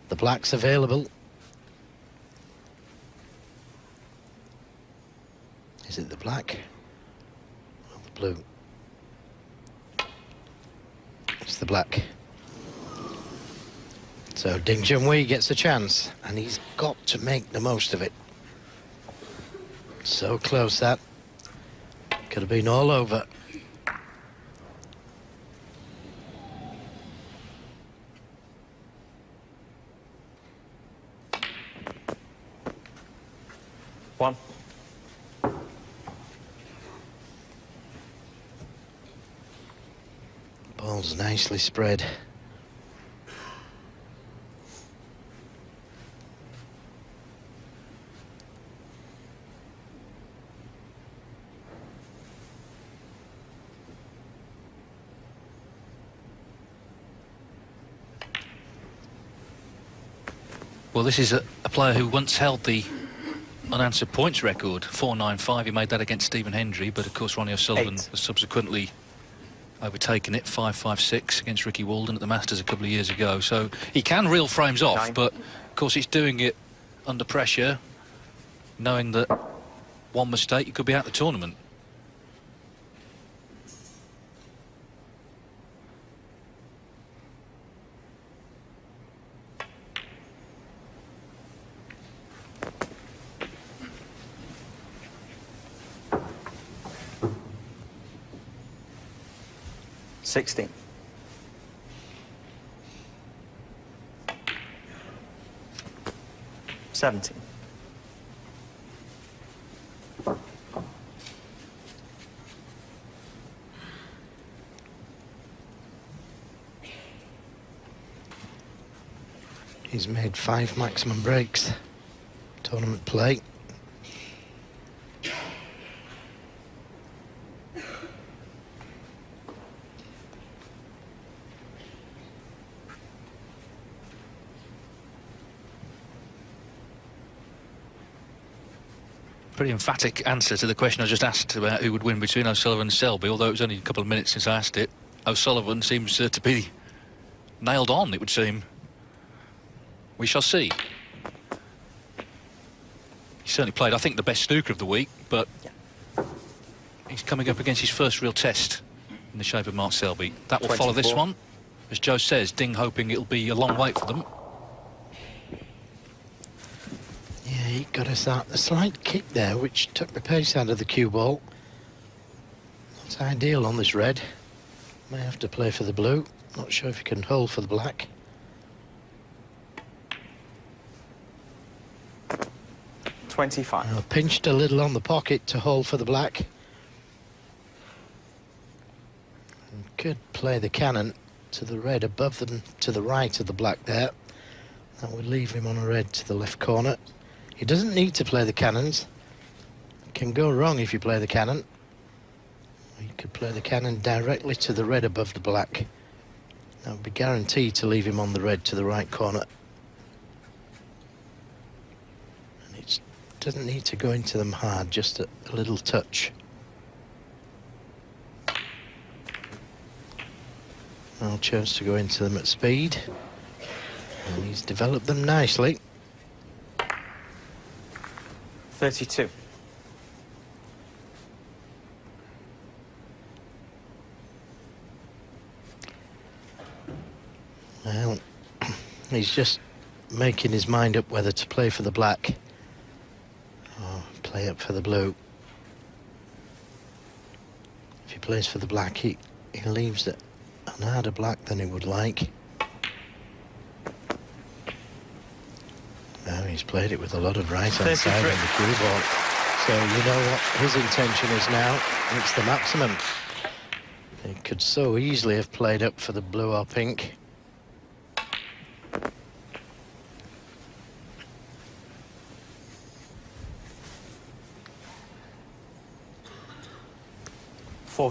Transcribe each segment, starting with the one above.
The black's available. Is it the black or the blue? It's the black. So Ding Junhui gets a chance, and he's got to make the most of it. So close that. Could have been all over. One. Ball's nicely spread. Well, this is a player who once held the unanswered points record, 495. He made that against Stephen Hendry, but of course Ronnie O'Sullivan has subsequently overtaken it, 556 against Ricky Walden at the Masters a couple of years ago. So he can reel frames off, but of course he's doing it under pressure, knowing that one mistake, you could be out of the tournament. $16. $17. He's made 5 maximum breaks. Tournament play. Pretty emphatic answer to the question I just asked about who would win between O'Sullivan and Selby, although it was only a couple of minutes since I asked it. O'Sullivan seems to be nailed on, it would seem. We shall see. He certainly played, I think, the best snooker of the week, but he's coming up against his first real test in the shape of Mark Selby. That will 24. follow this one. As Joe says, Ding hoping it'll be a long wait for them. Yeah, he got a slight kick there, which took the pace out of the cue ball. Not ideal on this red. May have to play for the blue. Not sure if he can hold for the black. $25. Pinched a little on the pocket to hold for the black. And could play the cannon to the red above them, to the right of the black there. That would leave him on a red to the left corner. He doesn't need to play the cannons. It can go wrong if you play the cannon. You could play the cannon directly to the red above the black. That would be guaranteed to leave him on the red to the right corner. And it doesn't need to go into them hard, just a little touch. No chance to go into them at speed. And he's developed them nicely. 32. Well, he's just making his mind up whether to play for the black or play up for the blue. If he plays for the black, he leaves it an harder black than he would like. Now he's played it with a lot of right hand side on the cue ball. So you know what his intention is now. It's the maximum. He could so easily have played up for the blue or pink.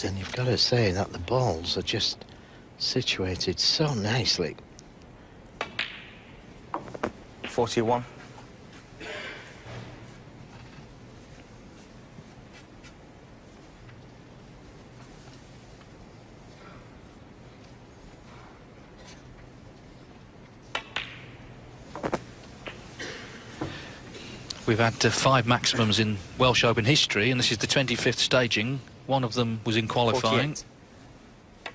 And you've got to say that the balls are just situated so nicely. 41. we've had 5 maximums in Welsh Open history, and this is the 25th staging. One of them was in qualifying. 48.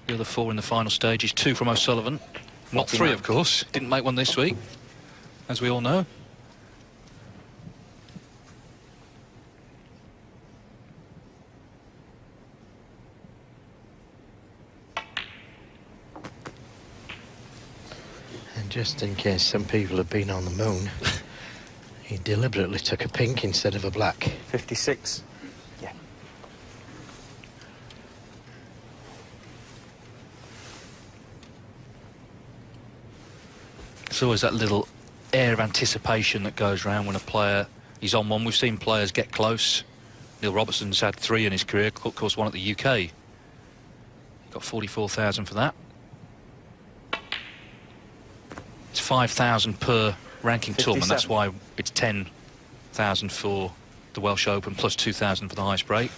The other 4 in the final stages, 2 from O'Sullivan. Not 3, of course. Didn't make one this week, as we all know. And just in case some people have been on the moon, he deliberately took a pink instead of a black. 56. Yeah. There's always that little air of anticipation that goes around when a player is on one. We've seen players get close. Neil Robertson's had 3 in his career, of course 1 at the UK. He got 44,000 for that. It's 5,000 per ranking 57. tournament. That's why it's 10,000 for the Welsh Open plus 2,000 for the highest break.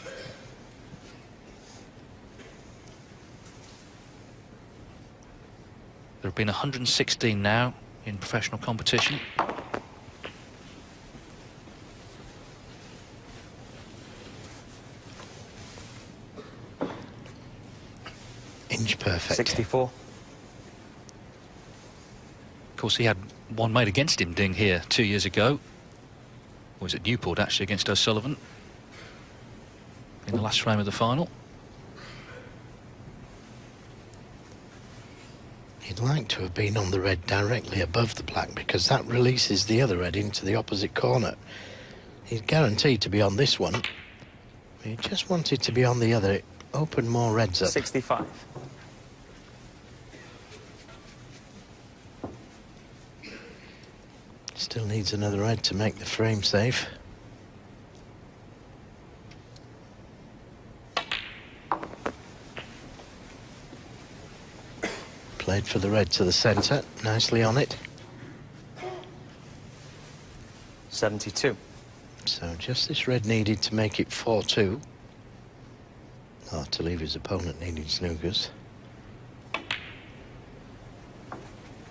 There have been 116 now in professional competition. Inch perfect. 64. Of course, he had one made against him, Ding, here 2 years ago. Or was it Newport, actually, against O'Sullivan in the last frame of the final. He'd like to have been on the red directly above the black, because that releases the other red into the opposite corner. He's guaranteed to be on this one. He just wanted to be on the other. It opened more reds up. 65. Still needs another red to make the frame safe. Played for the red to the centre, nicely on it. 72. So just this red needed to make it 4-2. Oh, to leave his opponent needing snookers.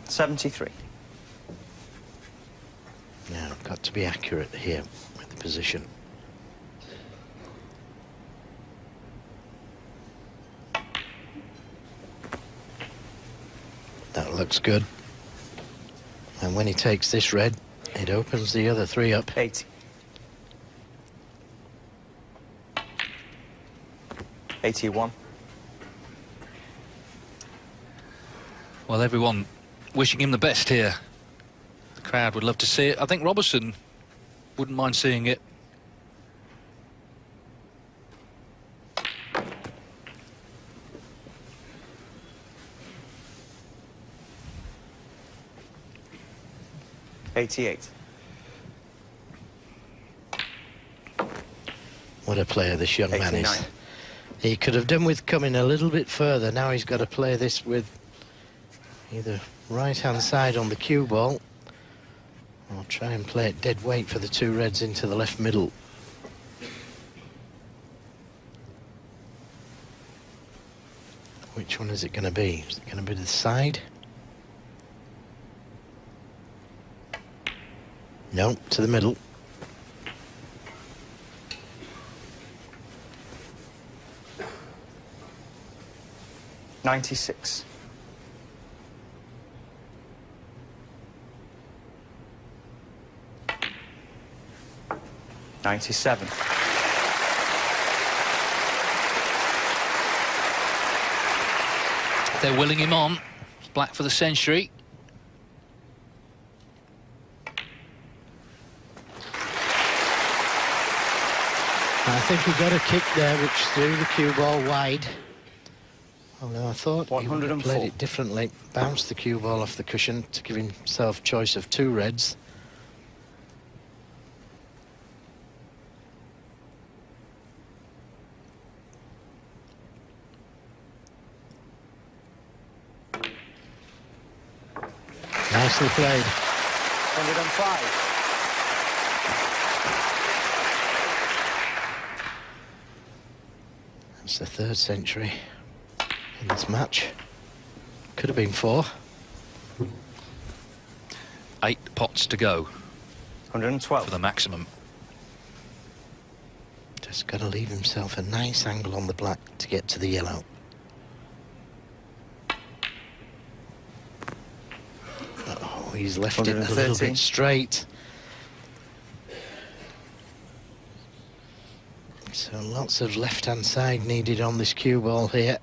73. Now, got to be accurate here with the position. That looks good. And when he takes this red, it opens the other 3 up. 80. 81. Well, everyone wishing him the best here. The crowd would love to see it. I think Robertson wouldn't mind seeing it. $88. What a player this young man 89. is. He could have done with coming a little bit further. Now he's got to play this with either right-hand side on the cue ball, or try and play it dead weight for the 2 reds into the left middle. Which one is it going to be? Is it going to be the side? No, to the middle. $96. $97. They're willing him on. Black for the century. I think he got a kick there which threw the cue ball wide. Although I thought he would have played it differently. Bounced the cue ball off the cushion to give himself choice of 2 reds. Nicely played. 105. That's the 3rd century in this match. Could have been 4. 8 pots to go 112. for the maximum. Just got to leave himself a nice angle on the black to get to the yellow. Oh, he's left it a little 113. bit straight. So lots of left-hand side needed on this cue ball here.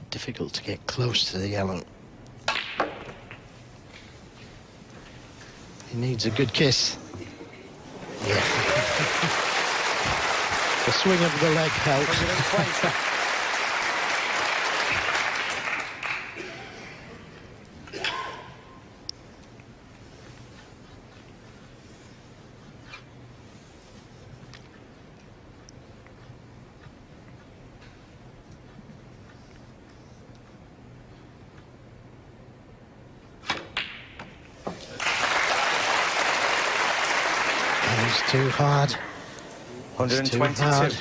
Difficult to get close to the yellow. He needs a good kiss. Yeah. The swing of the leg helps. 120. He's too hard. 122. Well,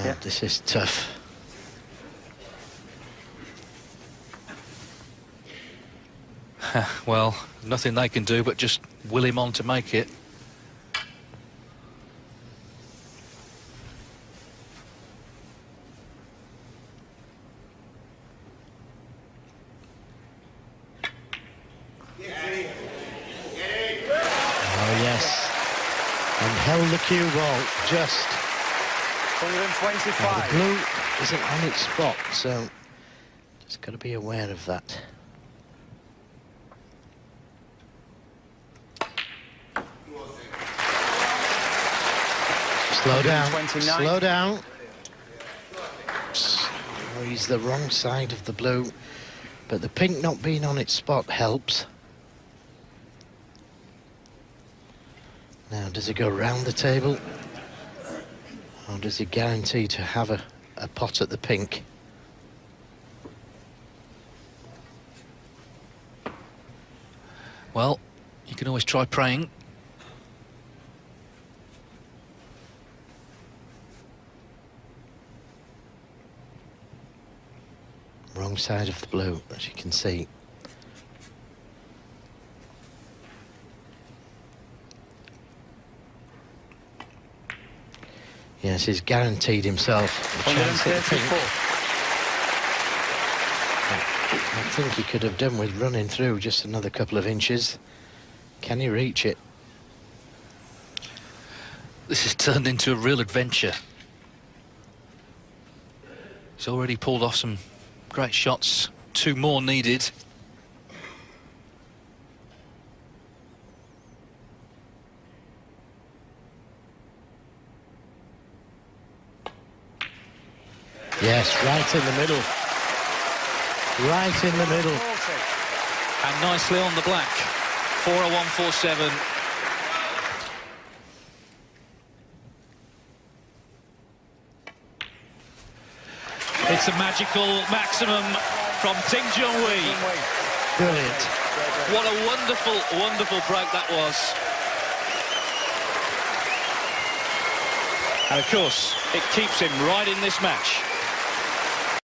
Yeah. This is tough. Well, nothing they can do but just will him on to make it. Oh, yes. And held the cue ball just. Now, the 125. blue isn't on its spot, so just got to be aware of that. Slow down. 129. Slow down. Oh, he's the wrong side of the blue, but the pink not being on its spot helps. Now, does he go round the table? Or does he guarantee to have a pot at the pink? Well, you can always try praying. Wrong side of the blue, as you can see. Yes, he's guaranteed himself a chance at the pink. 134. I think he could have done with running through just another couple of inches. Can he reach it? This has turned into a real adventure. He's already pulled off some great shots. 2 more needed. Yes, right in the middle. Right in the middle. 40. And nicely on the black. 40147. It's a magical maximum from Junhui. Brilliant. What a wonderful, wonderful break that was. And of course, it keeps him right in this match.